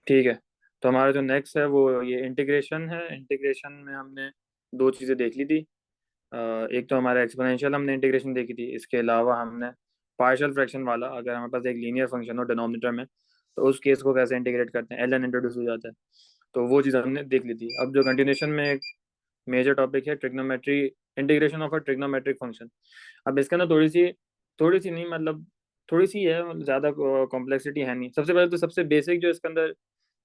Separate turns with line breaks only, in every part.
ठीक है। तो हमारा जो नेक्स्ट है वो ये इंटीग्रेशन है। इंटीग्रेशन में हमने दो चीज़ें देख ली थी। एक तो हमारा एक्सपोनेंशियल हमने इंटीग्रेशन देखी थी। इसके अलावा हमने पार्शियल फ्रैक्शन वाला, अगर हमारे पास एक लीनियर फंक्शन हो डिनोमिनेटर में, तो उस केस को कैसे इंटीग्रेट करते हैं, एल एन इंट्रोड्यूस हो जाता है। तो वो चीज़ हमने देख ली थी। अब जो कंटिन्यूशन में एक मेजर टॉपिक है trigonometry, integration of a trigonometric function. अब इसके अंदर थोड़ी सी नहीं, मतलब थोड़ी सी है, मतलब ज़्यादा कॉम्प्लेक्सिटी है नहीं। सबसे पहले तो सबसे बेसिक जो इसके अंदर,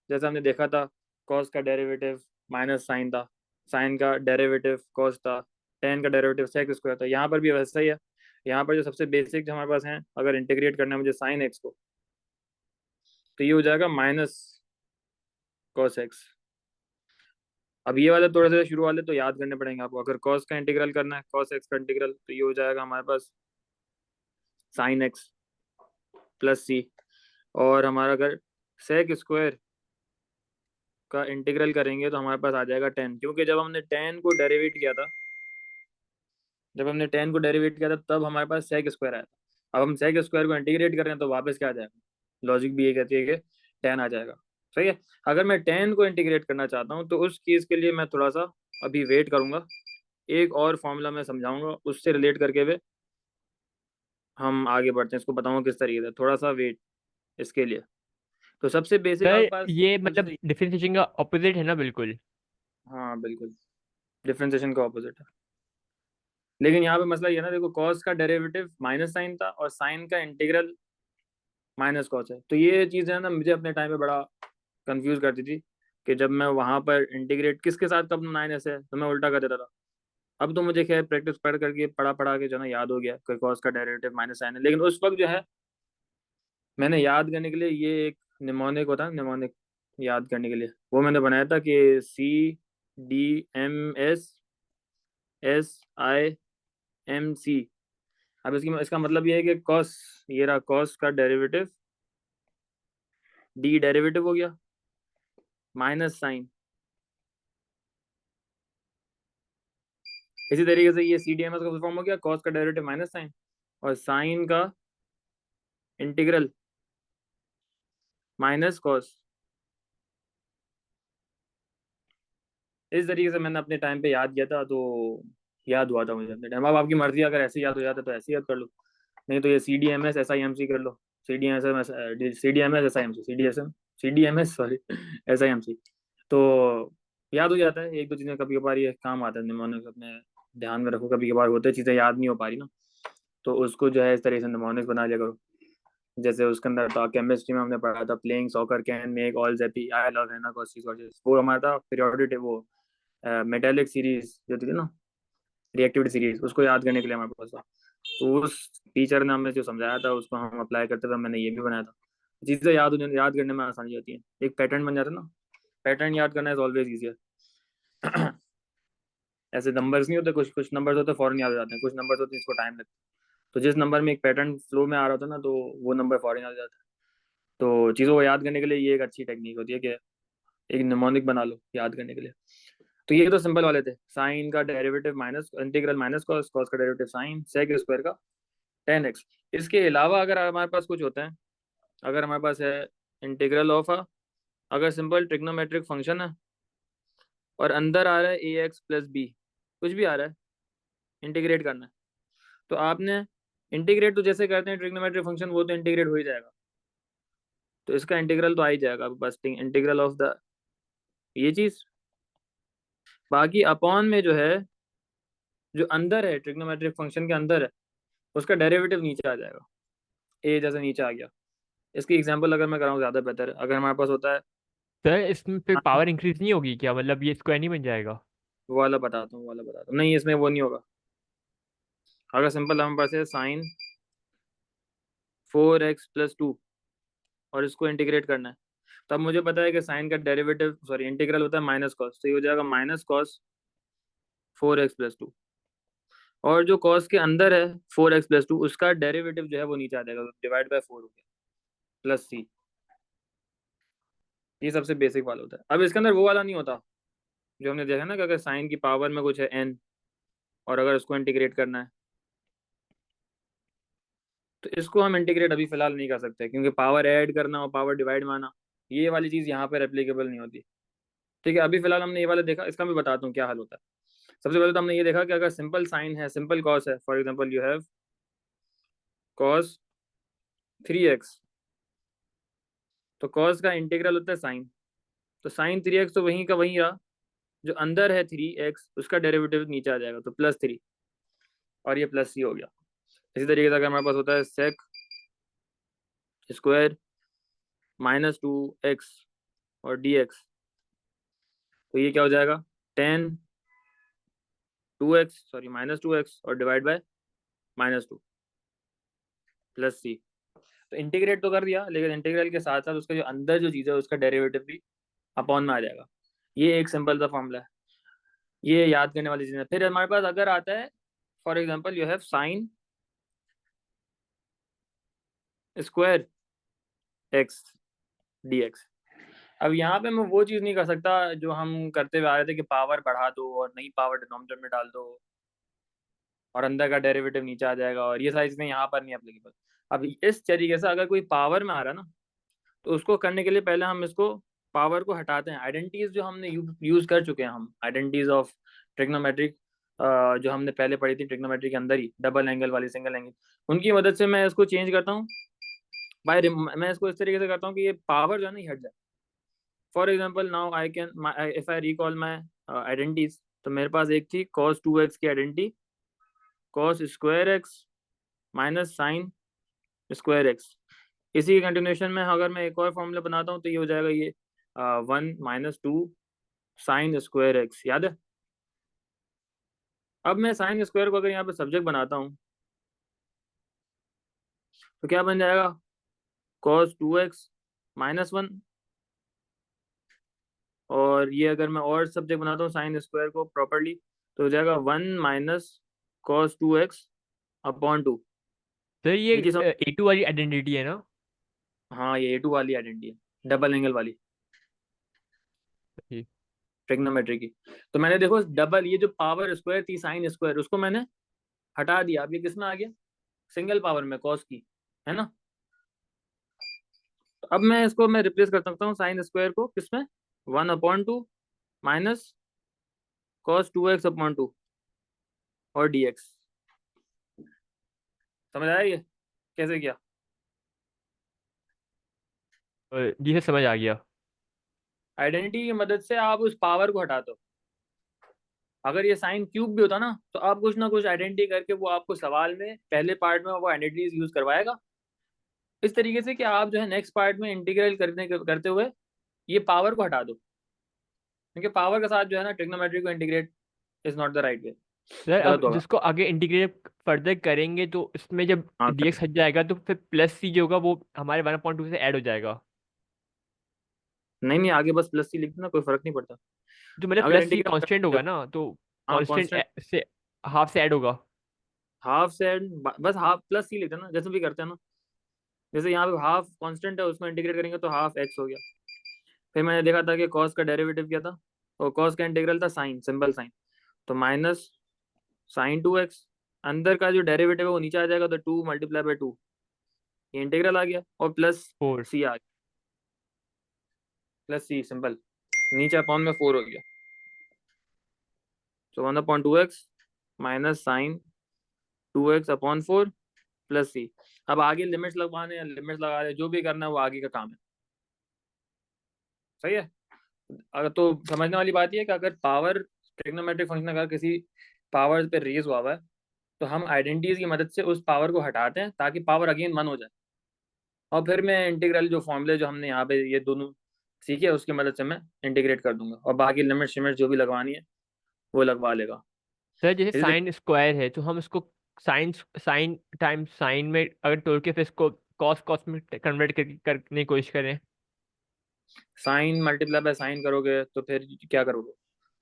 जैसा हमने देखा था, कॉस का डेरिवेटिव माइनस साइन था, साइन का डेरिवेटिव कॉस था, टेन का डेरिवेटिव सेक स्क्वायर था। यहाँ पर भी वैसा ही है। यहाँ पर जो सबसे बेसिक जो हमारे पास है, अगर इंटीग्रेट करना है मुझे साइन एक्स को, तो ये हो जाएगा माइनस कॉस एक्स। अब ये वाले थोड़े से शुरू वाले तो याद करने पड़ेंगे आपको। अगर कॉस का इंटीग्रल करना है, कॉस एक्स का इंटीग्रल, तो ये हो जाएगा हमारे पास साइन एक्स प्लस सी। और हमारा अगर सेक स्क्वायर का इंटीग्रल करेंगे तो हमारे पास आ जाएगा टेन, क्योंकि जब हमने टेन को डेरिवेट किया था तब हमारे पास सेक स्क्वायर आया था। अब हम सेक स्क्वायर को इंटीग्रेट कर रहे हैं तो वापस क्या आ जाएगा, लॉजिक भी ये कहती है कि टेन आ जाएगा। सही है। अगर मैं टेन को इंटीग्रेट करना चाहता हूँ तो उस केस के लिए मैं थोड़ा सा अभी वेट करूंगा। एक और फॉर्मूला मैं समझाऊंगा, उससे रिलेट करके हुए हम आगे बढ़ते हैं। इसको बताऊंगा किस तरीके से, थोड़ा सा वेट इसके लिए। तो सबसे बेसिक
सर
आपके पास
ये मतलब
सबसे,
डिफरेंशिएशन का ऑपोजिट है ना बिल्कुल।
हाँ बिल्कुल, डिफरेंशिएशन का ऑपोजिट है। लेकिन यहाँ पे मसला ये है ना, देखो कॉस का डेरिवेटिव माइनस साइन था और साइन का इंटीग्रल माइनस कॉस है। तो ये चीज़ है ना, मुझे अपने टाइम पे बड़ा कंफ्यूज करती थी कि जब मैं वहां पर इंटीग्रेट किसके साथ कब नाइन ऐसे, तो मैं उल्टा कर देता था। अब तो मुझे खैर प्रैक्टिस पढ़ करके पढ़ा पढ़ा के जो है ना याद हो गया कि कॉस का डेरिवेटिव माइनस साइन है। लेकिन उस वक्त जो है, मैंने याद करने के लिए ये एक निमोनिक होता है, निमोनिक याद करने के लिए वो मैंने बनाया था कि CDMS SIMC। अब इसका मतलब ये है कि कॉस, ये रहा कॉस का डेरिवेटिव, डी डेरिवेटिव हो गया, माइनस साइन। इसी तरीके से ये CDMS का फुल फॉर्म हो गया कॉस का डेरिवेटिव माइनस साइन, और साइन का इंटीग्रल माइनस कॉस। इस तरीके से मैंने अपने टाइम पे याद किया था, तो याद हुआ था मुझे अपने टाइम। अब आपकी मर्जी, अगर ऐसे याद हो जाता है तो ऐसे याद कर लो, नहीं तो ये CDMS SIMC कर लो। CDMS sorry SIMC। तो याद हो जाता है। एक दो चीज़ें कभी कभार ये काम आता है, निमोनिक्स अपने ध्यान में रखो। कभी कभार होते चीज़ें याद नहीं हो पा रही ना, तो उसको जो है इस तरीके से निमोनिक्स बना लिया करो। जैसे उसके अंदर था केमिस्ट्री में हमने पढ़ा था, playing soccer can make all happy, I love हैना कॉस्टिस गॉर्जियस। वो हमारा था पीरियोडिक वो मेटेलिक सीरीज जो थी ना, रिएक्टिविटी सीरीज, उसको याद करने के लिए हमारे पास था। तो उस टीचर ने हमें जो समझाया था उसको हम अप्लाई करते थे। मैंने ये भी बनाया था। चीज़ें याद करने में आसानी होती है, एक पैटर्न बन जाता है ना। पैटर्न याद करना इज ऑलवेज ईजियर। ऐसे नंबर्स नहीं होते, कुछ कुछ नंबर्स होते फौरन याद हो जाते हैं, कुछ नंबर्स होते हैं जिसको टाइम लगता है। तो जिस नंबर में एक पैटर्न फ्लो में आ रहा होता है ना, तो वो नंबर फौरन याद हो जाता है। तो चीज़ों को याद करने के लिए ये एक अच्छी टेक्निक होती है कि एक निमोनिक बना लो याद करने के लिए। तो ये तो सिंपल वाले थे, साइन का derivative minus integral minus cos, cos का डेरिवेटिव साइन, सेक स्क्वायर का टेन एक्स। इसके अलावा अगर हमारे पास कुछ होता है, अगर हमारे पास है इंटीग्रल ऑफ अ, अगर सिंपल ट्रिग्नोमेट्रिक फंक्शन है और अंदर आ रहा है AX+B, कुछ भी आ रहा है, इंटीग्रेट करना है, तो आपने इंटीग्रेट तो जैसे करते हैं ट्रिग्नोमेट्रिक फंक्शन, वो तो इंटीग्रेट हो ही जाएगा। तो इसका इंटीग्रल तो आ ही जाएगा बस, इंटीग्रल ऑफ द ये चीज। बाकी अपॉन में जो है, जो अंदर है ट्रिग्नोमेट्रिक फंक्शन के अंदर है, उसका डेरिवेटिव नीचे आ जाएगा। ए जैसे नीचे आ गया। इसकी एग्जांपल अगर मैं कराऊँ ज़्यादा बेहतर है। अगर हमारे पास होता है,
सर इसमें फिर
हाँ,
पावर इंक्रीज नहीं होगी क्या, मतलब ये स्क्वायर नहीं बन जाएगा।
वो वाला बताता हूँ, वो वाला बताता हूँ। नहीं, इसमें वो नहीं होगा। अगर सिंपल हमारे पास है साइन 4x+2 और इसको इंटीग्रेट करना है, तब मुझे पता है कि साइन का डेरिवेटिव सॉरी इंटीग्रल होता है माइनस कॉस, तो ये हो जाएगा माइनस कॉस 4x+2। और जो कॉस के अंदर है 4x+2, उसका डेरिवेटिव जो है वो नीचे आ जाएगा, डिवाइड बाय 4 हो गया, प्लस सी। ये सबसे बेसिक वाला होता है। अब इसके अंदर वो वाला नहीं होता जो हमने देखा ना कि अगर साइन की पावर में कुछ है n, और अगर उसको इंटीग्रेट करना है, तो इसको हम इंटीग्रेट अभी फिलहाल नहीं कर सकते, क्योंकि पावर ऐड करना और पावर डिवाइड में आना ये वाली चीज यहाँ पर एप्लीकेबल नहीं होती। ठीक है, अभी फिलहाल हमने ये वाला देखा, इसका भी बताता हूँ क्या हल होता है। सबसे पहले तो हमने ये देखा कि अगर सिंपल साइन है, सिंपल कॉस है, for example you have cos 3x, तो कॉस का इंटीग्रल होता है साइन। तो साइन 3x तो वहीं का वहीं रहा, जो अंदर है 3x उसका डेरिवेटिव नीचे आ जाएगा, तो +3, और ये +c हो गया। इसी तरीके से अगर हमारे पास होता है सेक स्क्वायर -2x और dx, तो ये क्या हो जाएगा, टेन 2x, सॉरी -2x और डिवाइड बाय -2 +c। तो इंटीग्रेट तो कर दिया, लेकिन इंटीग्रल के साथ साथ उसका जो अंदर जो चीज़ है उसका डेरिवेटिव भी अपॉन में आ जाएगा। ये एक सिंपल सा फॉर्मूला है, ये याद करने वाली चीज़ है। फिर हमारे पास अगर आता है for example you have sine square x dx। अब यहाँ पे मैं वो चीज़ नहीं कर सकता जो हम करते हुए आ रहे थे कि पावर बढ़ा दो और नई पावर डिनोमिनेटर में डाल दो और अंदर का डेरिवेटिव नीचे आ जाएगा, और ये सारी चीज़ें यहाँ पर नहीं एप्लीकेबल। अब इस तरीके से अगर कोई पावर में आ रहा है ना, तो उसको करने के लिए पहले हम इसको पावर को हटाते हैं। आइडेंटिटीज जो हमने यूज कर चुके हैं, हम आइडेंटिटीज ऑफ ट्रिग्नोमेट्रिक जो हमने पहले पढ़ी थी ट्रिग्नोमेट्री के अंदर ही, डबल एंगल वाली, सिंगल एंगल, उनकी मदद से मैं इसको चेंज करता हूँ बाय, मैं इसको इस तरीके से करता हूँ कि ये पावर जो है ना ये हट जाए। For example now I can, if I recall my identities, तो मेरे पास एक थी cos 2x की identity, cos square x minus sine square x. इसी के कंटिन्यूशन में अगर मैं एक और फॉर्मूला बनाता हूँ तो ये हो जाएगा, ये 1 - 2 साइन स्क्वायर एक्स, याद है। अब मैं साइन स्क्वायर को अगर यहाँ पे सब्जेक्ट बनाता हूँ तो क्या बन जाएगा, cos 2x -1, और ये अगर मैं और सब्जेक्ट बनाता हूँ साइन स्क्वायर को प्रॉपरली, तो हो जाएगा 1 - cos 2x/2।
सर ये
ये चीज
A2 वाली आइडेंटिटी है ना?
हाँ, ये A2 वाली आइडेंटिटी है, डबल एंगल वाली
जी।
ट्रिग्नोमेट्री की। तो मैंने देखो डबल, ये जो पावर स्क्वायर थी साइन स्क्वायर, उसको मैंने हटा दिया। अब ये किस में आ गया, सिंगल पावर में, कॉस की, है ना। तो अब मैं इसको मैं रिप्लेस कर सकता हूँ साइन स्क्वायर को किसमें, 1/2 माइनस cos 2x/2 और dx। समझ आया ये कैसे किया।
जी सर, समझ आ गया।
आइडेंटिटी की मदद से आप उस पावर को हटा दो। अगर ये साइन क्यूब भी होता ना, तो आप कुछ ना कुछ आइडेंटिटी करके वो आपको सवाल में पहले पार्ट में वो आइडेंटिटीज यूज करवाएगा, इस तरीके से कि आप जो है नेक्स्ट पार्ट में इंटीग्रल करते हुए ये पावर को हटा दो, क्योंकि पावर के साथ जो है ना ट्रिग्नोमेट्री को integrate is not the right way,
sir अब
गलत होगा।
जिसको आगे इंटीग्रेट फर्दर करेंगे तो इसमें जब
हाँ
dx हट जाएगा तो फिर +c जो होगा वो हमारे 1/2 से ऐड हो जाएगा।
नहीं नहीं, आगे बस +c लिख देना, कोई फर्क नहीं पड़ता।
तो मतलब
अगर
+c
इंटीग्रेट
कांस्टेंट
कर,
होगा ना, तो
हाँ
कांस्टेंट
कांस्टेंट,
से हाफ से ऐड होगा।
हाफ से बस हाफ +c लिख देना, जैसे भी करते हैं ना। जैसे यहाँ पे हाफ कांस्टेंट है, उसको इंटीग्रेट करेंगे तो हाफ x हो गया। फिर मैंने देखा था कि cos का डेरिवेटिव क्या था, और cos का इंटीग्रल था साइन, सिंपल साइन, तो माइनस साइन 2x, अंदर का जो डेरिवेटिव है वो नीचे आ जाएगा, तो 2 × 2, ये इंटीग्रल आ गया, और प्लस
4।
सी आ गया, +c सिंपल, नीचे अपॉन में 4 हो गया। तो 1/2x minus sign 2x/4 +c। अब आगे लिमिट्स लगवाने या लिमिट्स लगा दे, जो भी करना है वो आगे का काम है। सही है। अगर तो समझने वाली बात यह है कि अगर पावर, ट्रिग्नोमेट्रिक फंक्शन अगर किसी पावर पे रेज हुआ है, तो हम आइडेंटिटीज की मदद से उस पावर को हटाते हैं ताकि पावर अगेन 1 हो जाए, और फिर मैं इंटीग्रल जो फॉर्मूले जो हमने यहाँ पे ये दोनों सीखे उसकी मदद से मैं इंटीग्रेट कर दूंगा, और बाकी लिमिट शिमिट जो भी लगवानी है वो लगवा लेगा।
सर जैसे
इसी
साइन स्क्वायर है तो हम इसको साइन साइन टाइम्स साइन में अगर तोड़ के फिर इसको कॉस कॉस में कन्वर्ट करने की कोशिश करें।
साइन मल्टीप्लाई बाय साइन करोगे तो फिर क्या करोगे,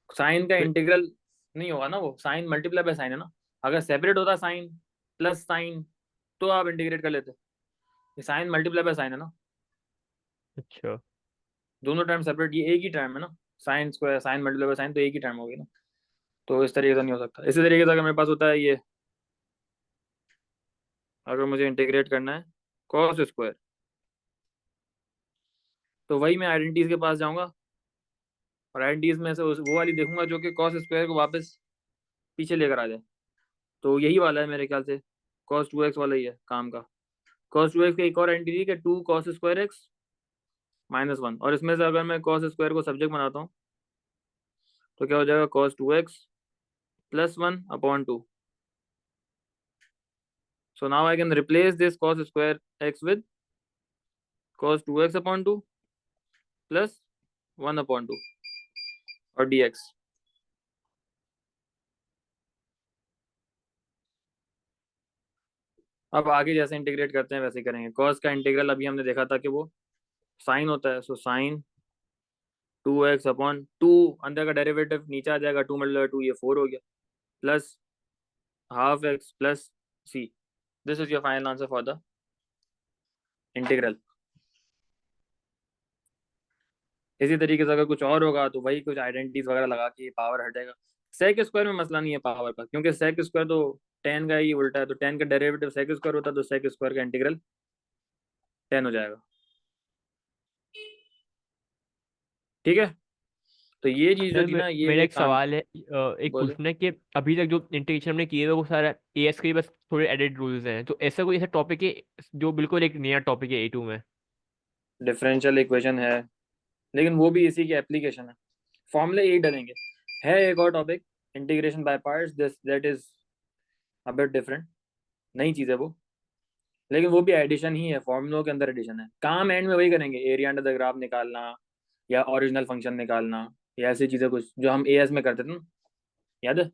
साइन का
फिर
इंटीग्रल नहीं होगा ना, वो साइन मल्टीप्लाई बाय साइन है ना। अगर सेपरेट होता साइन प्लस साइन तो आप इंटीग्रेट कर लेते, ये साइन मल्टीप्लाई बाय साइन है ना,
अच्छा
दोनों टर्म सेपरेट, ये एक ही टर्म है ना, sign square sign multiply by sine तो एक ही टर्म होगी ना। तो इस तरीके से नहीं हो सकता। इसी तरीके से अगर मेरे पास होता है ये, अगर मुझे इंटीग्रेट करना है कॉस स्क्वायर तो वही मैं आइडेंटिटीज के पास जाऊंगा और आइडेंटिटीज में से वो वाली देखूंगा जो कि कॉस स्क्वायर को वापस पीछे लेकर आ जाए। तो यही वाला है मेरे ख्याल से, कॉस 2x वाला ही है काम का। कॉस 2x का एक और आइडेंटिटी है 2 cos² x -1, और इसमें से अगर मैं कॉस स्क्वायर को सब्जेक्ट बनाता हूँ तो क्या हो जाएगा, cos 2x +1/2। So now I can replace this cos² x with cos 2x/2 +1/2 और dx। अब आगे जैसे इंटीग्रेट करते हैं वैसे ही करेंगे। कॉस का इंटीग्रल अभी हमने देखा था कि वो साइन होता है, सो साइन 2x/2, अंदर का डेरिवेटिव नीचे आ जाएगा, 2 × 2 ये 4 हो गया, plus ½ x plus c। This is your final answer for the integral. इसी तरीके से अगर कुछ और होगा तो वही कुछ आइडेंटिटीज वगैरह लगा के पावर हटेगा। सेक स्क्वायर में मसला नहीं है पावर का, क्योंकि सेक स्क्वायर तो टेन का ही उल्टा है, तो टेन का डेरिवेटिव सेक स्क्वायर होता है, तो सेक स्क्वायर का इंटीग्रल 10 हो जाएगा। ठीक है, तो ये चीज जो
सर
थी ना
मेरा
ये
एक
काम।
सवाल है, एक
बोले।
क्वेश्चन है कि अभी तक जो इंटीग्रेशन हमने किए हुए वो सारा एएस के ही बस थोड़े एडेड रूल्स हैं, तो ऐसा कोई ऐसा टॉपिक है जो बिल्कुल एक नया टॉपिक है A2 में?
डिफरेंशियल इक्वेशन है, लेकिन वो भी इसी की एप्लीकेशन है, फॉर्मूले यही डलेंगे। है एक और topic, integration by parts, this that is a bit different, नई चीज है वो, लेकिन वो भी एडिशन ही है, फॉर्मूलों के अंदर एडिशन है। काम एंड में वही करेंगे, एरिया अंडर द ग्राफ निकालना या ओरिजिनल फंक्शन निकालना या ऐसी चीजें कुछ जो हम एएस में करते थे ना, याद है?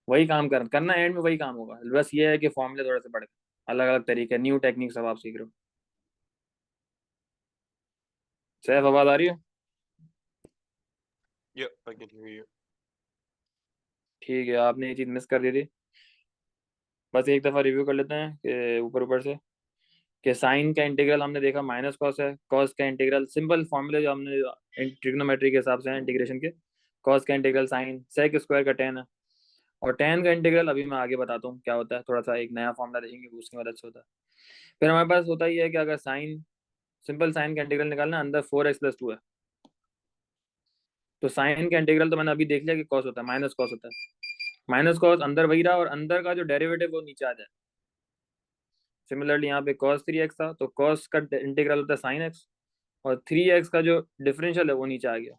वही काम करना एंड में वही काम होगा, बस ये है कि फॉर्मूले थोड़े से बढ़ गए, अलग अलग तरीके, न्यू टेक्निक सब आप सीख रहे हो। सैफ आवाज आ रही है?
Yeah, I can hear you.
ठीक है, आपने ये चीज मिस कर दी थी, बस एक दफा रिव्यू कर लेते हैं कि ऊपर ऊपर से, कि साइन का इंटीग्रल हमने देखा माइनस कॉस है, कॉस का इंटीग्रल सिंपल फॉर्मूले जो हमने ट्रिग्नोमेट्री के हिसाब से इंटीग्रेशन के, कॉस का इंटीग्रल साइन सेक स्क्वायर का टेन है, और टेन का इंटीग्रल अभी मैं आगे बताता हूँ क्या होता है, थोड़ा सा एक नया फॉर्मूला देखेंगे उसकी मदद से होता है। फिर हमारे पास होता ही है कि अगर साइन, सिंपल साइन का इंटीग्रल निकालना, अंदर 4x+2 है, तो साइन का इंटीग्रल तो मैंने अभी देख लिया कि कॉस होता है, माइनस कॉस होता है, माइनस कॉस अंदर वही रहा और अंदर का जो डेरिवेटिव वो नीचे आ जाए। सिमिलरली यहाँ पे cos 3x था, तो cos का इंटीग्रल होता है sin x, और 3x का जो डिफरेंशियल है वो नीचे आ गया।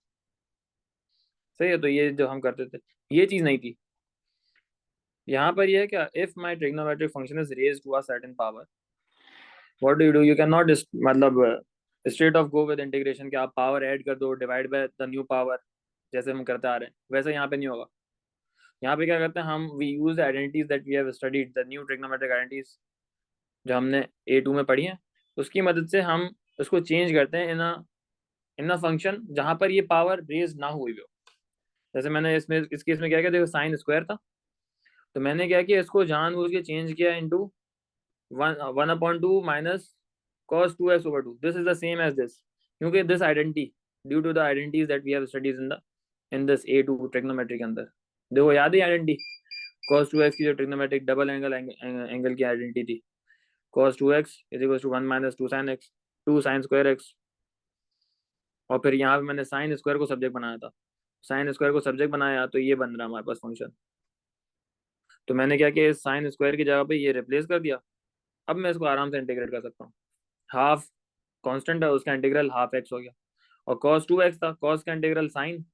सही है, तो ये जो हम करते थे ये चीज नहीं थी। यहाँ पर ये है क्या, if my trigonometric function is raise to a certain power, what do you do, you can not मतलब straight off go with integration, कि आप पावर ऐड कर दो divide by the new power, जैसे हम करते आ रहे हैं वैसे यहाँ पे नहीं होगा। यहाँ पे क्या करते हैं हम, we use identities that we have studied, the new trigonometric identities जो हमने A2 में पढ़ी है, उसकी मदद से हम उसको चेंज करते हैं इन अ फंक्शन जहां पर ये पावर रेज ना हुई हो। जैसे मैंने इसमें इस केस में क्या किया, देखो साइन स्क्वायर था, तो मैंने क्या किया, इसको जानबूझ के चेंज किया into 1/2 minus cos 2x/2, this is the same as this, क्योंकि this identity, due to the identities that we have studies in this A2 trigonometry के अंदर। देखो याद है आइडेंटिटी, cos 2x की जो ट्रिग्नोमेट्रिक डबल एंगल की आइडेंटिटी थी, cos 2x = 1 - 2 sin x, 2 sin²x, और फिर यहाँ पे मैंने साइन स्क्वायर को सब्जेक्ट बनाया था, साइन स्क्वायर को सब्जेक्ट बनाया तो ये बन रहा है हमारे पास फंक्शन। तो मैंने क्या किया, इस साइन स्क्वायर की जगह पे ये रिप्लेस कर दिया। अब मैं इसको आराम से इंटीग्रेट कर सकता हूँ, हाफ कांस्टेंट है उसका इंटीग्रल ½ x हो गया, और cos 2x था, cos का इंटीग्रल साइन,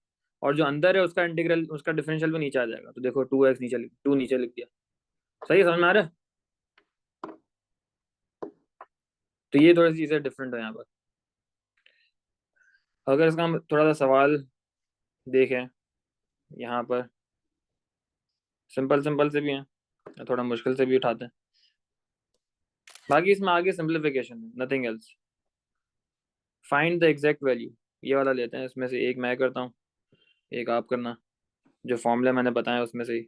और जो अंदर है उसका इंटीग्रल, उसका डिफरेंशियल भी नीचे आ जाएगा, तो देखो 2x नीचे 2 नीचे लिख दिया। सही है, समझ में आ रहा है? तो ये थोड़ी सी चीजें डिफरेंट है यहाँ पर। अगर इसका हम थोड़ा सा सवाल देखें यहाँ पर, सिंपल सिंपल से भी हैं, थोड़ा मुश्किल से भी उठाते हैं, बाकी इसमें आगे सिंप्लीफिकेशन है, nothing else. Find the exact value, ये वाला लेते हैं, इसमें से एक मैं करता हूँ, एक आप करना, जो फॉर्मूला मैंने बताया उसमें से ही।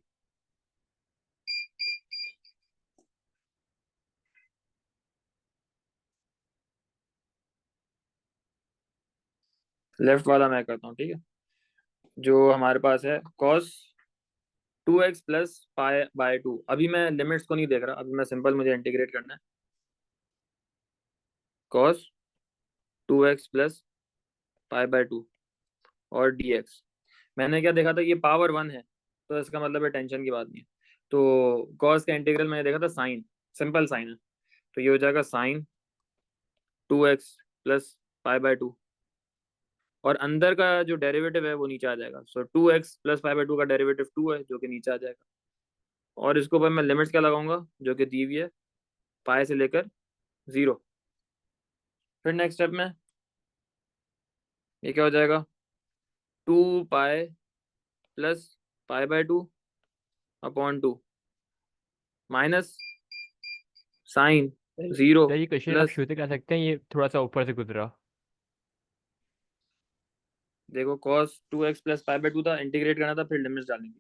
लेफ्ट वाला मैं करता हूँ, ठीक है? जो हमारे पास है cos 2x प्लस पाई/2, अभी मैं लिमिट्स को नहीं देख रहा, अभी मैं सिंपल, मुझे इंटीग्रेट करना है, cos 2x प्लस पाई/2 और dx। मैंने क्या देखा था, ये पावर 1 है, तो इसका मतलब है टेंशन की बात नहीं है। तो कॉस का इंटीग्रल मैंने देखा था साइन, सिंपल साइन है, तो ये हो जाएगा साइन 2x प्लस पाई/2, और अंदर का जो डेरिवेटिव है वो नीचे आ जाएगा। सो 2x प्लस पाई/2 का डेरिवेटिव 2 है, जो कि नीचे आ जाएगा। और इसके ऊपर मैं लिमिट्स क्या लगाऊंगा, जो कि दी हुई है, पाई से लेकर 0। फिर नेक्स्ट स्टेप में ये क्या हो जाएगा, 2 पाई प्लस पाई/2 अपॉन 2 माइनस साइन
सर
0
ये क्वेश्चन आप
प्लस,
शुरू से कर सकते हैं, ये थोड़ा सा ऊपर से गुजरा।
देखो कॉस 2x प्लस पाई/2 था, इंटीग्रेट करना था, फिर लिमिट्स डालनी थी।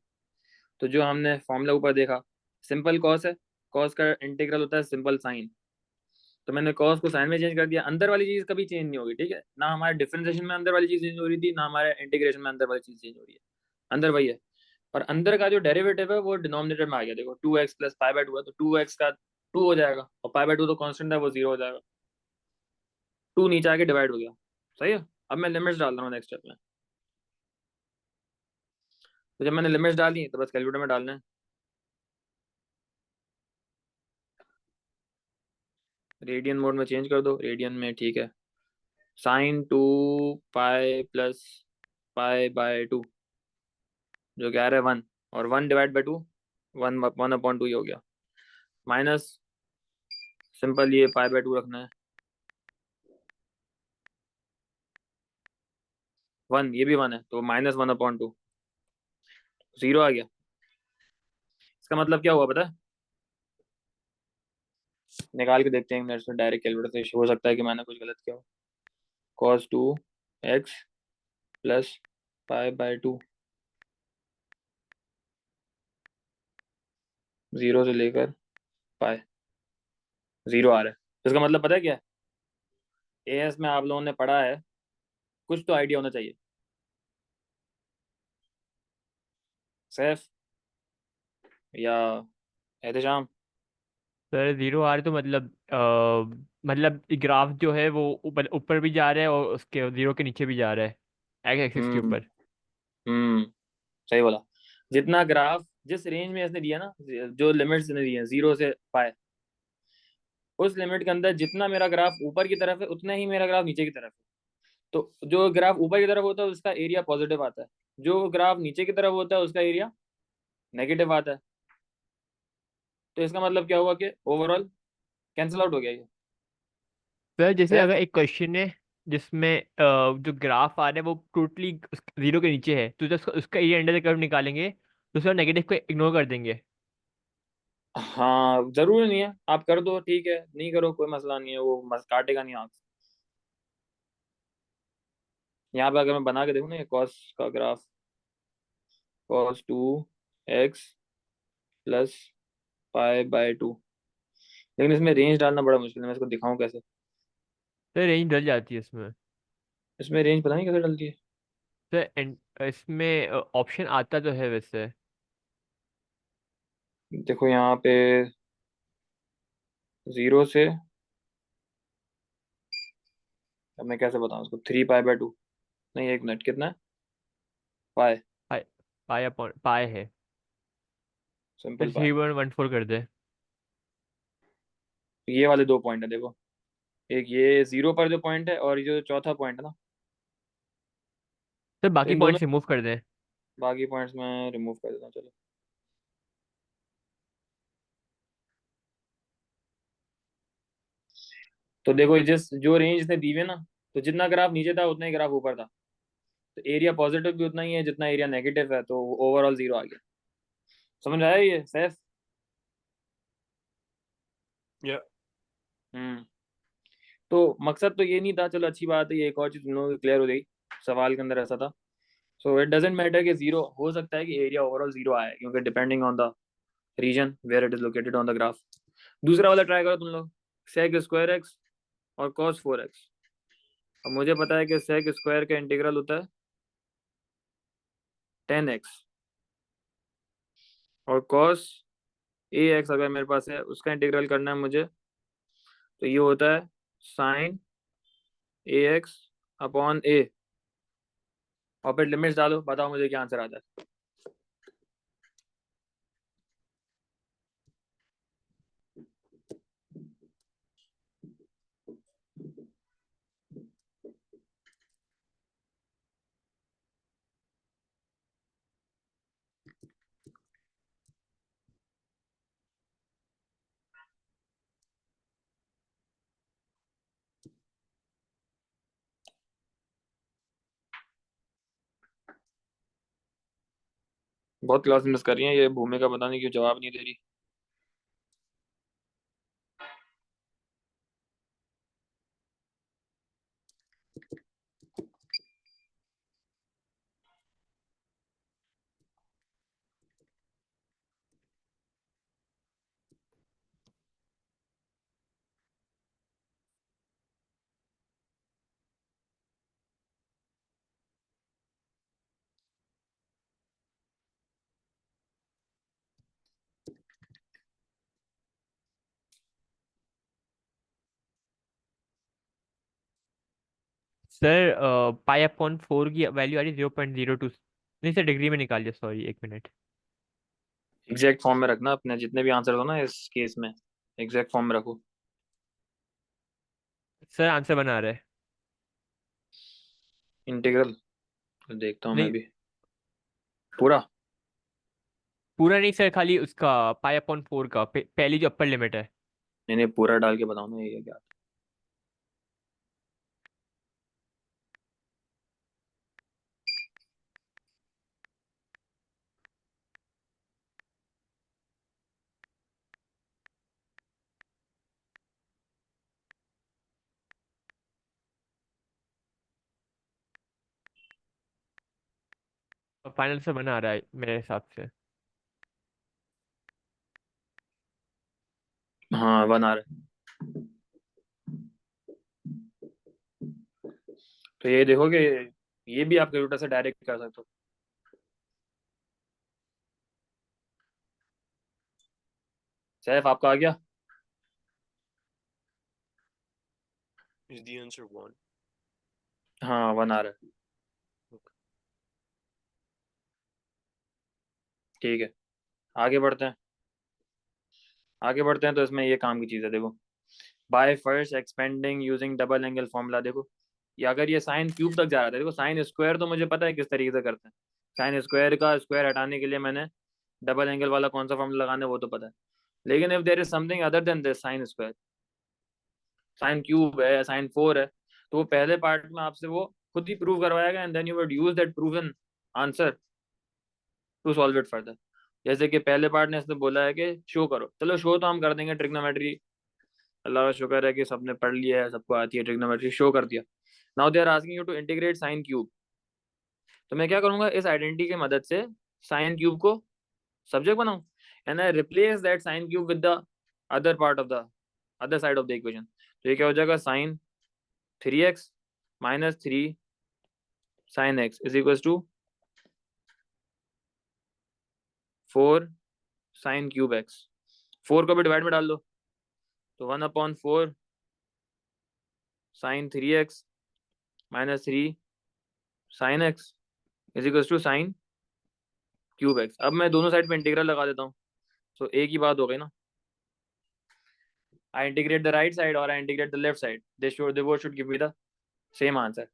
तो जो हमने फॉर्मूला ऊपर देखा, सिंपल कॉस है, कॉस का इंटीग्रल होता है सिंपल साइन। तो मैंने कॉस को साइन में चेंज कर दिया। अंदर वाली चीज कभी चेंज नहीं होगी, ठीक है ना, हमारे डिफरेंशिएशन में अंदर वाली चीज चेंज हो रही थी, ना हमारे इंटीग्रेशन में अंदर वाली चीज चेंज हो रही है, अंदर वही है। और अंदर का जो डेरिवेटिव है वो डिनोमिनेटर में आ गया। देखो 2x प्लस पाई/2 है, तो 2x का 2 हो जाएगा, और पाई/2 तो कांस्टेंट है, वो 0 हो जाएगा। 2 नीचे आके डिवाइड हो गया, सही है। अब मैं लिमिट्स डाल रहा हूँ नेक्स्ट स्टेप में। तो जब मैंने लिमिट्स डाली तो बस कैलकुलेटर में डालना है। रेडियन मोड में चेंज कर दो, रेडियन में ठीक है। साइन 2 पाई प्लस पाई/2, जो कि आ रहा है 1, और 1/2, 1/2 ही हो गया, माइनस सिंपल ये पाई/2 रखना है, 1, ये भी 1 है, तो -1/2, 0 आ गया। इसका मतलब क्या हुआ पता है, निकाल के देखते हैं एक मिनट से, डायरेक्ट कैलकुलेटर से, हो सकता है कि मैंने कुछ गलत किया हो। cos 2x प्लस पाई/2, 0 से लेकर पाई, 0 आ रहा है। तो इसका मतलब पता है क्या है, एएस में आप लोगों ने पढ़ा है, कुछ तो आइडिया होना चाहिए। सैफ या एहतशाम।
सर जीरो आ रहे तो मतलब मतलब ग्राफ जो है वो ऊपर ऊपर भी जा रहा है और उसके जीरो के नीचे भी जा रहा है, एक्स एक्सिस के
हम्म।
ऊपर।
हम्म। सही बोला। जितना ग्राफ जिस रेंज में इसने दिया ना, जो लिमिट्स ने दी है 0 से पाए, उस लिमिट के अंदर जितना मेरा ग्राफ ऊपर की तरफ है, उतना ही मेरा ग्राफ नीचे की तरफ है। तो जो ग्राफ ऊपर की तरफ होता है उसका एरिया पॉजिटिव आता है, जो ग्राफ नीचे की तरफ होता है उसका एरिया नेगेटिव आता है। तो इसका मतलब क्या हुआ कि ओवरऑल कैंसिल आउट हो गया ये।
सर जैसे
सैफ।
अगर एक क्वेश्चन है जिसमें जो ग्राफ आ रहा है वो टोटली जीरो के नीचे है, तो जब उसका एरिया अंडर द कर्व निकालेंगे तो सर नेगेटिव को इग्नोर कर देंगे।
हाँ, जरूरी नहीं है, आप कर दो ठीक है, नहीं करो कोई मसला नहीं है, वो काटेगा नहीं आंख। यहाँ पे अगर मैं बना के देखूँ ना, ये कॉस का ग्राफ, cos 2x प्लस पाई/2, लेकिन इसमें रेंज डालना बड़ा मुश्किल है, मैं इसको दिखाऊं कैसे।
सर रेंज डल जाती है इसमें।
इसमें रेंज पता नहीं कैसे डलती है।
सर इसमें ऑप्शन आता तो है वैसे।
देखो यहाँ पे 0 से, अब मैं कैसे बताऊँ उसको, 3 पाई/2, नहीं एक मिनट, कितना है, पाई,
पाई पाई अपॉन पाई है।
सिंपल
फिर
पाई।
3.14 कर दे।
ये वाले दो पॉइंट है देखो, एक ये 0 पर जो पॉइंट है, और ये जो चौथा पॉइंट है ना,
सर
तो
बाकी
इन दोनों,
पॉइंट्स रिमूव कर दें।
बाकी पॉइंट्स में रिमूव कर देता हूँ चलो। तो देखो जिस जो रेंज इसने दी हुई है ना, तो जितना ग्राफ नीचे था उतना ही ग्राफ ऊपर था, तो एरिया पॉजिटिव भी उतना ही है जितना एरिया नेगेटिव है, तो ओवरऑल 0 आ गया। समझ आया ये सैफ।
या
हम्म। तो मकसद तो ये नहीं था, चलो अच्छी बात है, ये एक और चीज तुम लोगों की क्लियर हो गई, सवाल के अंदर ऐसा था। सो इट डजेंट मैटर कि 0, हो सकता है कि एरिया ओवरऑल 0 आए, क्योंकि depending on the region where it is located on the graph. दूसरा वाला ट्राई करो तुम लोग, sec² x और cos 4x। अब मुझे पता है कि sec² का इंटीग्रल होता है 10x, और cos अगर मेरे पास है, उसका इंटीग्रल करना है मुझे, तो ये होता है sin ax अपॉन a। और फिर लिमिट्स डालो, बताओ मुझे क्या आंसर आता है। बहुत क्लास मिस कर रही है ये, भूमिका पता नहीं क्यों जवाब नहीं दे रही।
सर पाई अपॉन 4 की वैल्यू आ रही 0.02। नहीं सर, डिग्री में निकालिए, सॉरी, एक मिनट।
एग्जैक्ट फॉर्म में रखना अपने जितने भी आंसर हो ना इस केस में, एग्जैक्ट फॉर्म में रखो।
सर आंसर बना रहे।
इंटीग्रल देखता हूँ मैं
नहीं,
भी। पूरा।
पूरा नहीं सर, खाली उसका पाई अपॉन 4 का पहली जो अपर लिमिट है।
नहीं नहीं, पूरा डाल के बताओ ना ये क्या।
फाइनल से बना रहा है मेरे हिसाब से।
हाँ बना रहे। तो ये देखो कि ये भी आप कंप्यूटर से डायरेक्ट कर सकते हो। सैफ आपका आ गया।
Is the answer 1?
हाँ बना रहे।
Okay.
ठीक है, आगे बढ़ते हैं। आगे बढ़ते हैं तो इसमें ये काम की चीज़ है देखो। By first expanding using double angle formula, देखो ये अगर ये साइन क्यूब तक जा रहा था, देखो साइन स्क्वायर तो मुझे पता है किस तरीके से करते हैं। साइन स्क्वायर का स्क्वायर हटाने के लिए मैंने डबल एंगल वाला कौन सा फॉर्मूला लगाना है वो तो पता है। लेकिन if there is something other than this sine square, sine cube है, साइन फोर है, तो वो पहले पार्ट में आपसे वो खुद ही प्रूव करवाएगा and then you would use that proven answer to solve it further. जैसे कि पहले पार्ट ने इसने बोला है कि शो करो, चलो शो तो हम कर देंगे, ट्रिग्नोमेट्री अल्लाह का शुक्र है कि सबने पढ़ लिया है, सबको आती है ट्रिग्नोमेट्री, शो कर दिया। Now they are asking you to integrate sine cube. तो मैं क्या करूंगा, इस आइडेंटिटी की मदद से साइन क्यूब को सब्जेक्ट बनाऊं and I replace that sine cube with the other part of the other side of the equation. तो ये क्या हो जाएगा, sine 3x minus 3 sin x is equal to 4 sin³ x। 4 को भी डिवाइड में डाल दो, तो 1/4 sin 3x minus 3 sin x is equal to sin³ x। अब मैं दोनों साइड पे इंटीग्रल लगा देता हूँ, तो एक ही बात हो गई ना। I integrate the right side और I integrate the left side, they both should give me the same answer.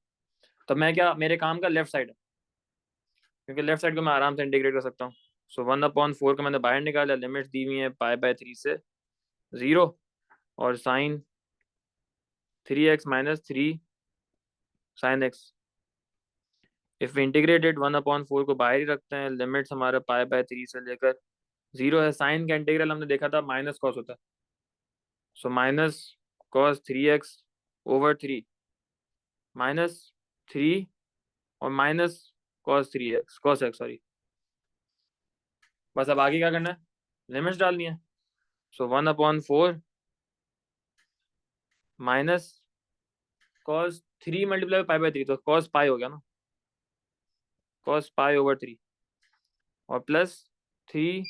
तो मैं क्या, मेरे काम का लेफ्ट साइड है, क्योंकि लेफ्ट साइड को मैं आराम से इंटीग्रेट कर सकता हूँ। सो 1/4 को मैंने बाहर निकाला, लिमिट्स दी हुई है पाई/3 से 0 और sin 3x minus 3 sin x। If integrated 1/4 को बाहर ही रखते हैं, लिमिट्स हमारे पाई/3 से लेकर 0 है। साइन का इंटीग्रल हमने देखा था माइनस कॉस होता है, सो -cos 3x/3 -3 और -cos 3x सॉरी। बस अब आगे क्या करना है, लिमिट्स डालनी है। सो 1/4 माइनस cos 3 मल्टीप्लाई पाई/3, तो cos पाई हो गया ना, cos पाई/3 और प्लस 3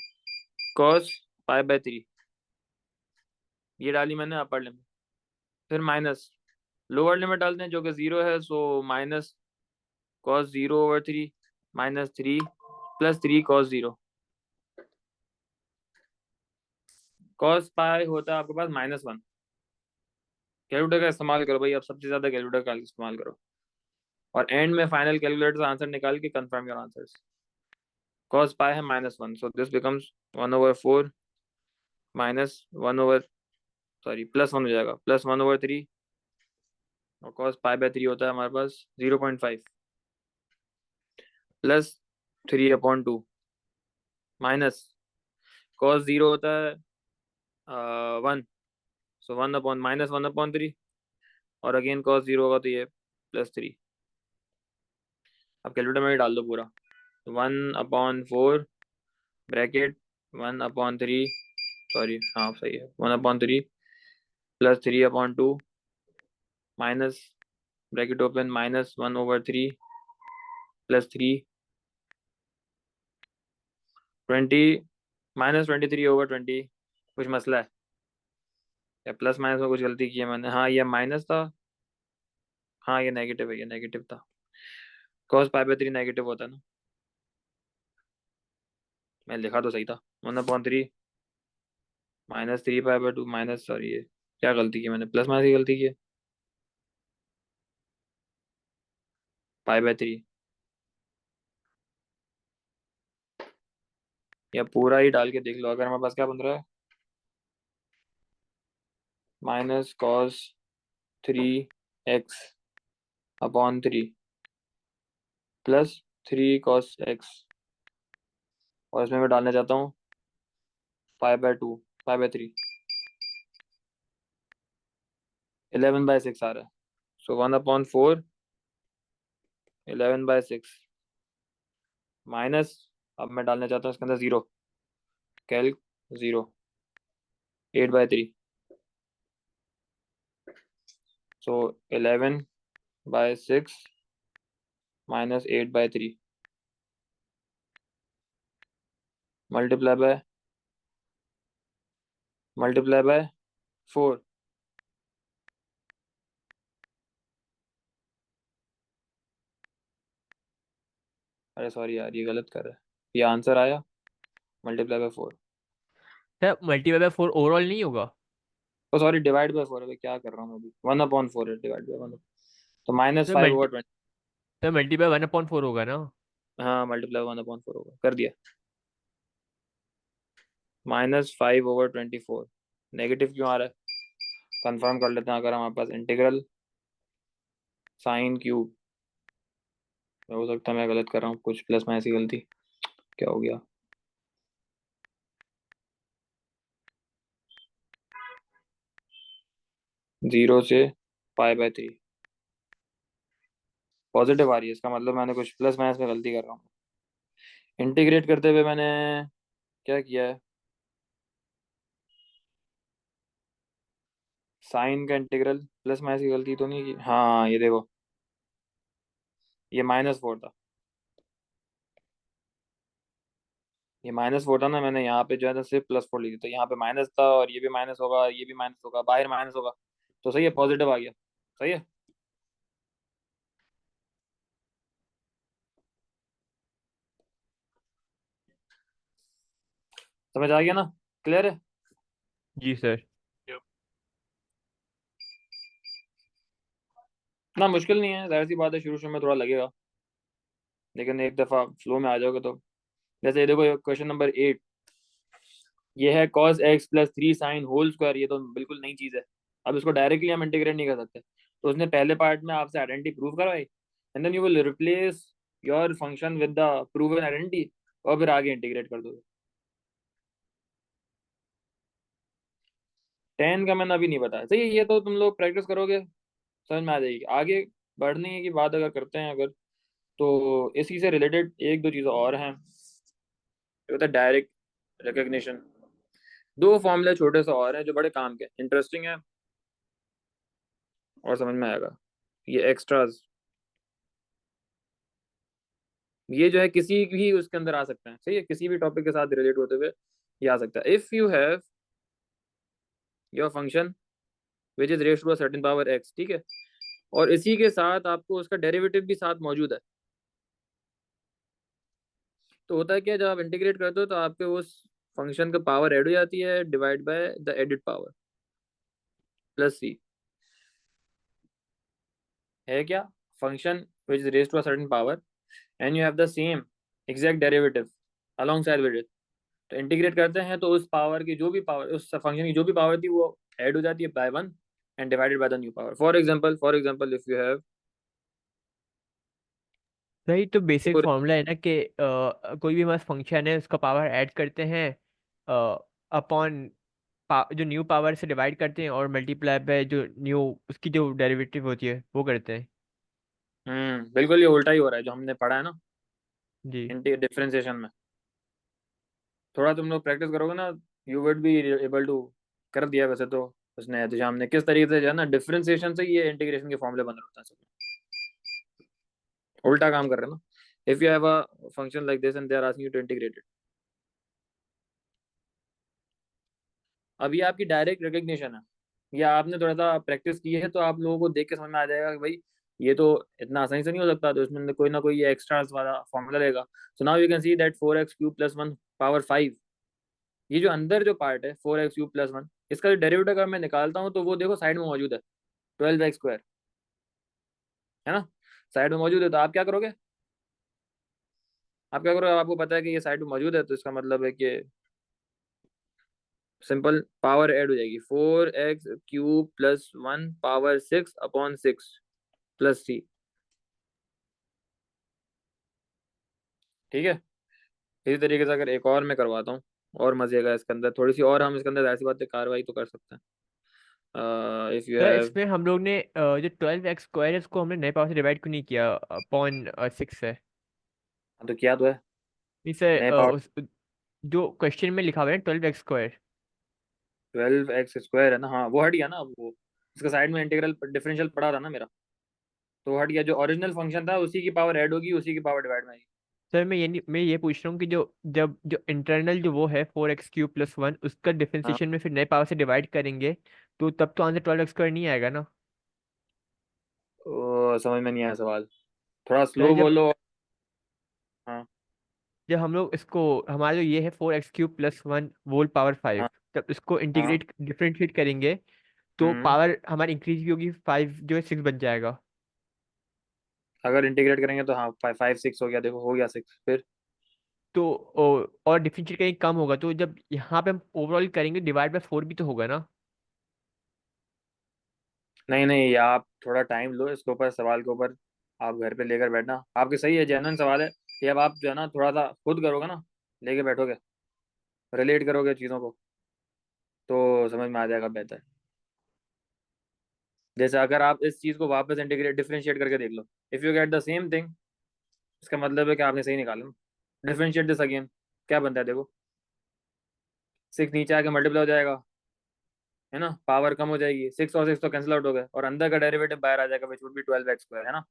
cos पाई/3, ये डाली मैंने अपर लिमिट। फिर माइनस लोअर लिमिट डालते हैं जो कि 0 है, सो cos 0/3 minus 3 plus 3 cos 0। cos पाई होता है आपके पास -1। कैलकुलेटर का इस्तेमाल करो भाई, अब सबसे ज्यादा कैलकुलेटर का इस्तेमाल करो और एंड में फाइनल कैलकुलेटर से आंसर निकाल के कंफर्म योर आंसर्स। cos पाई है -1, so this becomes 1/4 minus 1 over sorry +1 हो जाएगा, +1/3 और cos पाई/3 होता है हमारे पास 0.5 प्लस 3/2 माइनस cos 0 होता है 1, सो 1/-1/3 और अगेन cos 0 होगा तो ये +3। अब कैलकुलेटर में ही डाल दो पूरा, 1/4 ब्रैकेट 1/3 सॉरी हाँ सही है 1/3 plus 3/2 minus bracket open -1/3 plus 3 20 -23/20। कुछ मसला है या प्लस माइनस में कुछ गलती की है मैंने? हाँ ये माइनस था, हाँ ये नेगेटिव है, ये नेगेटिव था। cos पाई/3 नेगेटिव होता है ना, मैं लिखा तो सही था 1/3 -3 पाई/2 माइनस सॉरी ये क्या गलती की मैंने, प्लस माइनस की गलती की है पाई/3 या पूरा ही डाल के देख लो अगर हमारे पास क्या बन रहा है -cos 3x/3 plus 3 cos x और इसमें मैं डालना चाहता हूँ पाई/2 पाई/3 11/6 आ रहा है, सो 1/4 11/6 माइनस अब मैं डालना चाहता हूँ इसके अंदर 0 Calc 0 8/3 so 11/6 minus 8/3 multiply by 4। अरे सॉरी यार ये गलत कर रहा है, ये आंसर आया multiply by 4।
Sir multiply by 4 overall नहीं होगा?
ओ सॉरी डिवाइड बाय 4 है, क्या कर रहा हूँ मैं अभी, 1/4 है डिवाइड बाय 1, तो
सर
-5/20।
सर मल्टीप्लाई 1/4 होगा ना?
हाँ मल्टीप्लाई 1/4 होगा, कर दिया -5/24। नेगेटिव क्यों आ रहा है कंफर्म कर लेते हैं, अगर हमारे पास इंटीग्रल साइन क्यूब, हो सकता है मैं गलत कर रहा हूँ कुछ, प्लस माइनस की गलती, क्या हो गया 0 से पाई/3 पॉजिटिव आ रही है, इसका मतलब मैंने कुछ प्लस माइनस में गलती कर रहा हूँ। इंटीग्रेट करते हुए मैंने क्या किया है, साइन का इंटीग्रल प्लस माइनस की गलती तो नहीं की, हाँ ये देखो ये -4 था, ये -4 था ना, मैंने यहाँ पे जो है ना सिर्फ +4 लिखी, तो यहाँ पे माइनस था और ये भी माइनस होगा, ये भी माइनस होगा, बाहर माइनस होगा, तो सही है पॉजिटिव आ गया, सही है। समझ आ गया ना, क्लियर है?
जी सर।
Yep.
ना मुश्किल नहीं है, जाहिर सी बात है शुरू शुरू में थोड़ा लगेगा, लेकिन एक दफा फ्लो में आ जाओगे तो। जैसे ये देखो क्वेश्चन नंबर 8, ये है cos x plus 3 sin whole square, ये तो बिल्कुल नई चीज है। अब इसको डायरेक्टली हम इंटीग्रेट नहीं कर सकते, तो उसने पहले पार्ट में आपसे आइडेंटिटी प्रूव करवाई, and then you will replace your function with the proven identity और फिर आगे इंटीग्रेट कर दोगे। 10 का मैंने अभी नहीं बताया, सही है, ये तो तुम लोग प्रैक्टिस करोगे समझ में आ जाएगी। आगे बढ़ने की बात अगर करते हैं अगर, तो इसी से रिलेटेड एक दो चीज़ें और हैं, होता है डायरेक्ट रिकग्निशन। दो फॉर्मूले छोटे से और हैं जो बड़े काम के, इंटरेस्टिंग है और समझ में आएगा। ये एक्स्ट्राज, ये जो है किसी भी उसके अंदर आ सकते हैं, सही है, किसी भी टॉपिक के साथ रिलेट होते हुए ये आ सकता है। If you have your function which is raised to a certain power x, ठीक है, और इसी के साथ आपको उसका डेरिवेटिव भी साथ मौजूद है, तो होता है क्या, जब आप इंटीग्रेट करते हो तो आपके उस फंक्शन का पावर ऐड हो जाती है divide by the added power plus c. है क्या, function which is raise to a certain power and you have the same exact derivative alongside with it. तो इंटीग्रेट करते हैं तो उस पावर की जो भी पावर, उस फंक्शन की जो भी पावर थी वो ऐड हो जाती है by one and divided by the new power. For example if you have,
वही तो बेसिक फॉर्मूला है ना कि कोई भी हमारा फंक्शन है उसका पावर ऐड करते हैं अपॉन जो न्यू पावर से डिवाइड करते हैं और मल्टीप्लाई बाय जो न्यू उसकी जो डेरिवेटिव होती है वो करते हैं।
बिल्कुल ये उल्टा ही हो रहा है जो हमने पढ़ा है ना
जी।
डिफरेंशिएशन में। थोड़ा तुम लोग प्रैक्टिस करोगे ना, you would be able to. कर दिया वैसे तो उसने, तो हमने किस तरीके से जो है ना डिफरेंशिएशन से ये इंटीग्रेशन के फॉर्मूले बन रहे होते हैं, उल्टा काम कर रहे हैं ना। If you have a function like this and they are asking you to integrate it, अब ये आपकी डायरेक्ट रिकग्निशन है, या आपने थोड़ा सा प्रैक्टिस की है तो आप लोगों को देख के समझ में आ जाएगा कि भाई ये तो इतना आसानी से नहीं हो सकता, तो इसमें कोई ना कोई ये एक्स्ट्रा वाला फॉर्मूला रहेगा। So now you can see that 4x³ + 1 power 5, ये जो अंदर जो पार्ट है 4x³ + 1, इसका जो डेरिवेटिव अगर मैं निकालता हूँ तो वो देखो साइड में मौजूद है 12x², है ना, साइड में मौजूद है। तो आप क्या करोगे, आपको पता है कि ये साइड में मौजूद है, तो इसका मतलब है कि सिंपल पावर ऐड हो जाएगी 4x³ + 1 पावर 6/6 प्लस सी। ठीक है, इसी तरीके से अगर एक और मैं करवाता हूँ और मजे का इसके अंदर थोड़ी सी और, हम इसके अंदर ऐसी बातें कार्रवाई तो कर सकते हैं। इफ यू
तो
हैव,
इसमें हम लोग ने जो 12x² है उसको हमने नए पावर से डिवाइड क्यों नहीं किया अपॉन 6 है।
तो किया तो है
इसे
नए पावर,
जो क्वेश्चन में लिखा हुआ है 12x²।
12x² है ना, हाँ वो हट गया ना अब वो, इसका साइड में इंटीग्रल डिफरेंशियल पड़ा था ना मेरा, तो हट गया। जो ओरिजिनल फंक्शन था उसी की पावर ऐड होगी, उसी की पावर डिवाइड में आएगी।
सर मैं ये नहीं, मैं ये पूछ रहा हूँ कि जो इंटरनल जो वो है 4x³ + 1 उसका
हाँ,
डिफरेंशिएशन में फिर नए पावर से डिवाइड करेंगे तो तब तो आंसर 12x² नहीं आएगा ना।
समझ में नहीं आया सवाल, थोड़ा
सर
स्लो बोलो। हाँ
जब हम लोग इसको हमारा जो ये है 4x³ + 1 होल पावर 5,
हाँ
जब इसको
हाँ।
इंटीग्रेट डिफरेंशिएट करेंगे तो
हम्म,
पावर हमारी इंक्रीज भी होगी, 5 जो है 6 बन जाएगा।
अगर इंटीग्रेट करेंगे तो हाँ 5 5 6 हो गया, देखो हो गया 6 फिर।
तो और डिफरेंशिएट करेंगे कम होगा तो जब यहाँ पे हम ओवरऑल करेंगे डिवाइड बाय 4 भी तो होगा ना।
नहीं नहीं, ये आप थोड़ा टाइम लो इसके ऊपर, सवाल के ऊपर आप घर पे लेकर बैठना, आपके सही है, जेन्युइन सवाल है। ये अब आप जो है ना थोड़ा सा खुद करोगे ना, लेके बैठोगे, रिलेट करोगे चीज़ों को, तो समझ में आ जाएगा बेहतर। जैसे अगर आप इस चीज़ को वापस इंटीग्रेट डिफरेंशिएट करके देख लो, if you get the same thing, इसका मतलब है कि आपने सही निकाला ना। डिफरेंशिएट दिस अगेन, क्या बनता है देखो, 6 नीचे आके मल्टीप्लाई हो जाएगा, है ना, पावर कम हो जाएगी, 6 और 6 तो कैंसिल आउट हो गए, और अंदर का डेरिवेटिव बाहर आ जाएगा विच वुड बी 12x², है ना।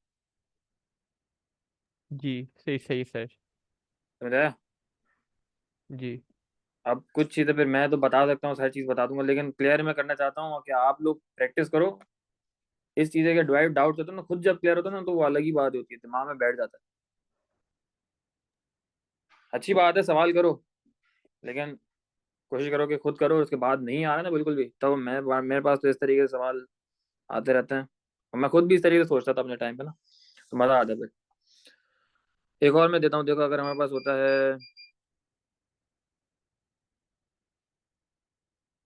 जी सही सही सर।
समझ आया।
जी
अब कुछ चीज़ें फिर मैं तो बता सकता हूँ, हर चीज़ बता दूंगा, लेकिन क्लियर मैं करना चाहता हूँ कि आप लोग प्रैक्टिस करो इस चीज़ें के। ड्राइव डाउट होता है ना, खुद जब क्लियर होता है ना तो वो अलग ही बात होती है, दिमाग में बैठ जाता है। अच्छी बात है, सवाल करो, लेकिन कोशिश करो कि खुद करो, उसके बाद नहीं आ रहा ना बिल्कुल भी, तब मेरे पास तो इस तरीके से सवाल आते रहते हैं, और मैं खुद भी इस तरीके से सोचता था अपने टाइम पे ना, तो मज़ा आता है फिर। एक और मैं देता हूँ, देखो अगर हमारे पास होता है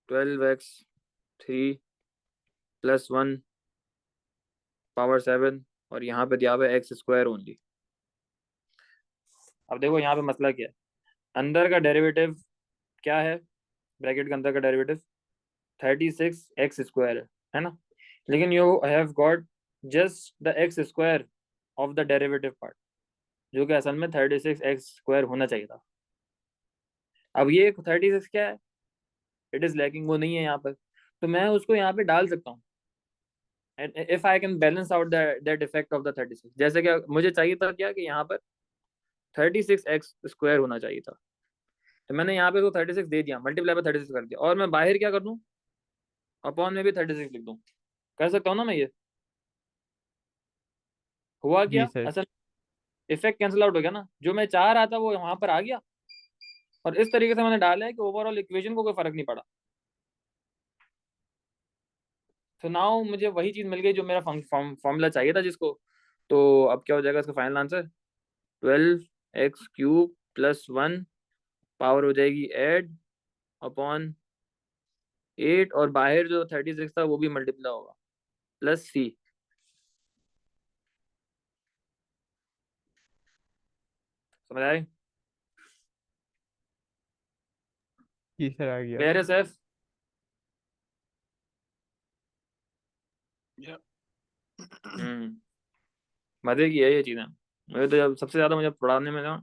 12x³ + 1 पावर 7, और यहाँ पे दिया हुआ है x² ओनली। अब देखो यहाँ पे मसला क्या है, अंदर का डेरिवेटिव क्या है, ब्रैकेट के अंदर का डेरिवेटिव 36x² है ना, लेकिन you have got just the x² of the derivative part, जो कि असल में 36x² होना चाहिए था। अब ये 36 क्या है, इट इज लैकिंग, वो नहीं है यहाँ पर, तो मैं उसको यहाँ पे डाल सकता हूँ, if I can balance out that effect of the 36, जैसे कि मुझे चाहिए था क्या कि यहाँ पर 36x² होना चाहिए था, तो मैंने यहाँ पे उसको 36 दे दिया, मल्टीप्लाई पर 36 कर दिया, और मैं बाहर क्या कर दूँ, अपॉन में भी 36 लिख दूँ, कर सकता हूँ ना मैं ये। हुआ
जी
क्या
सर।
असल, इफेक्ट कैंसिल आउट हो गया ना, जो मैं चाह रहा था वो वहां पर आ गया, और इस तरीके से मैंने डाला है कि ओवरऑल इक्वेशन को कोई फर्क नहीं पड़ा। तो नाउ मुझे वही चीज मिल गई जो मेरा फॉर्मूला चाहिए था जिसको। तो अब क्या हो जाएगा इसका फाइनल आंसर, 12x³ + 1 पावर हो जाएगी ऐड अपॉन 8, और बाहर जो 36 था वो भी मल्टीप्लाई होगा +c। समझ आए?
जी सर आ गया।
Where is F?
Yeah.
मजे की है ये चीजें। मुझे तो जब सबसे ज्यादा मुझे पढ़ाने में ना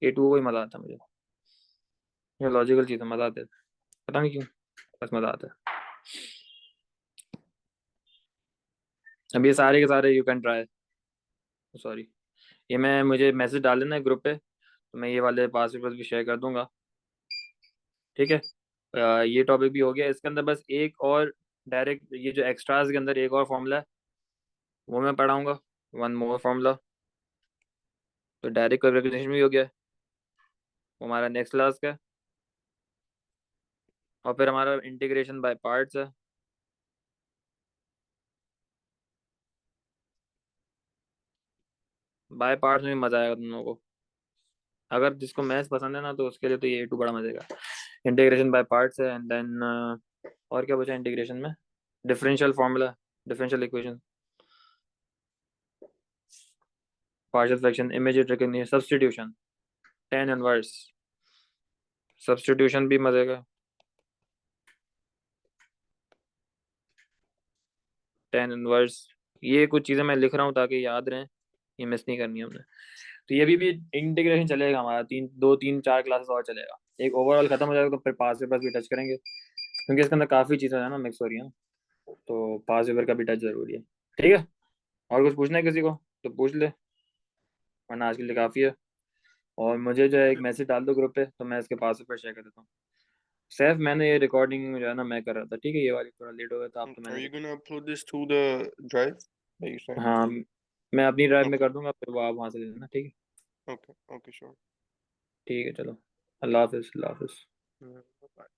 A2 को ही मजा आता है मुझे। ये लॉजिकल चीजें मजा आते हैं, पता नहीं क्यों, बस मजा आता है। अब ये सारे के सारे यू कैन ट्राई, सॉरी, ये मैं मुझे मैसेज डाल देना ग्रुप पे, तो मैं ये वाले पास पेपर्स भी शेयर कर दूंगा, ठीक है। ये टॉपिक भी हो गया, इसके अंदर बस एक और डायरेक्ट ये जो एक्स्ट्राज के अंदर एक और फॉर्मूला है वो मैं पढ़ाऊंगा, 1 मोर फॉर्मूला। तो डायरेक्ट रिप्रेजेंटेशन भी हो गया, वो हमारा नेक्स्ट क्लास का है। और फिर हमारा इंटीग्रेशन बाय पार्ट्स है। बाय पार्ट्स में भी मजा आएगा तुम लोगों को, अगर जिसको मैथ्स पसंद है ना तो उसके लिए तो ये A2 बड़ा मजे का। इंटीग्रेशन बाय पार्ट्स है, एंड देन और क्या बचा इंटीग्रेशन में, differential formula, differential equation, partial fraction, immediate recognition, substitution, tan inverse, substitution भी मजे का, tan इनवर्स। ये कुछ चीजें मैं लिख रहा हूँ ताकि याद रहें, ये मिस नहीं करनी है हमने। तो ये भी इंटीग्रेशन चलेगा हमारा 2 3 4 क्लासेस और चलेगा, एक ओवरऑल खत्म हो जाएगा तो फिर पास पेपर भी टच करेंगे, क्योंकि इसके अंदर काफी चीजें है ना मिक्स हो रही हैं, तो पास पेपर का भी टच जरूरी है, ठीक है। और कुछ पूछना है किसी को तो पूछ ले, वरना आज के लिए काफी है। और मुझे जो है एक मैसेज डाल दो ग्रुप पे, तो मैं इसके पास पेपर शेयर कर देता हूँ। सैफ मैंने ये रिकॉर्डिंग जो है ना मैं कर रहा था, ठीक है, ये वाली थोड़ा लेट हो गया था, आप तो
Are you
मैंने,
gonna upload this to the drive that you sent?
हाँ मैं अपनी ड्राइव में
Okay.
कर दूंगा, फिर वो आप वहाँ से ले लेना, ठीक है।
Okay. Okay. Sure.
ठीक है चलो, अल्लाह हाफिज़, अल्लाह हाफिज़।
Bye.